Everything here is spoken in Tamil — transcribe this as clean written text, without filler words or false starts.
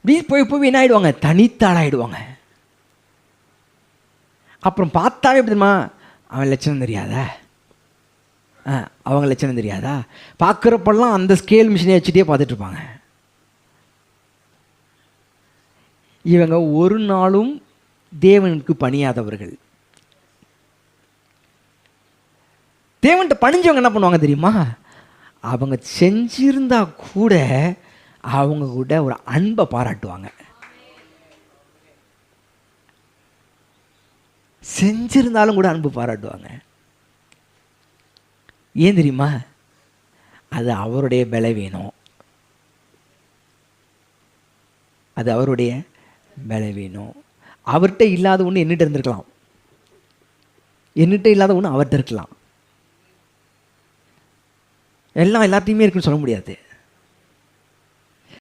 இப்படி போய் என்ன ஆகிடுவாங்க, தனித்தாளாயிடுவாங்க. அப்புறம் பார்த்தாவே எப்படி தெரியுமா, அவன் லட்சணம் தெரியாதா, அவங்க லட்சணம் தெரியாதா, பார்க்குறப்பெல்லாம் அந்த ஸ்கேல் மிஷினை வச்சுட்டே பார்த்துட்டு இருப்பாங்க. இவங்க ஒரு நாளும் தேவனுக்கு பணியாதவர்கள். தேவன்கிட்ட பணிஞ்சவங்க என்ன பண்ணுவாங்க தெரியுமா, அவங்க செஞ்சிருந்தா கூட அவங்க கூட ஒரு அன்பை பாராட்டுவாங்க. செஞ்சிருந்தாலும் கூட அன்பு பாராட்டுவாங்க. ஏன் தெரியுமா, அது அவருடைய பலவீனம், அது அவருடைய பலவீனம். அவர்கிட்ட இல்லாத ஒன்று என்னிட்ட இருந்திருக்கலாம், என்னிட்ட இல்லாத ஒன்று அவர்கிட்ட இருக்கலாம். எல்லாம் எல்லாத்தையுமே இருக்குன்னு சொல்ல முடியாது.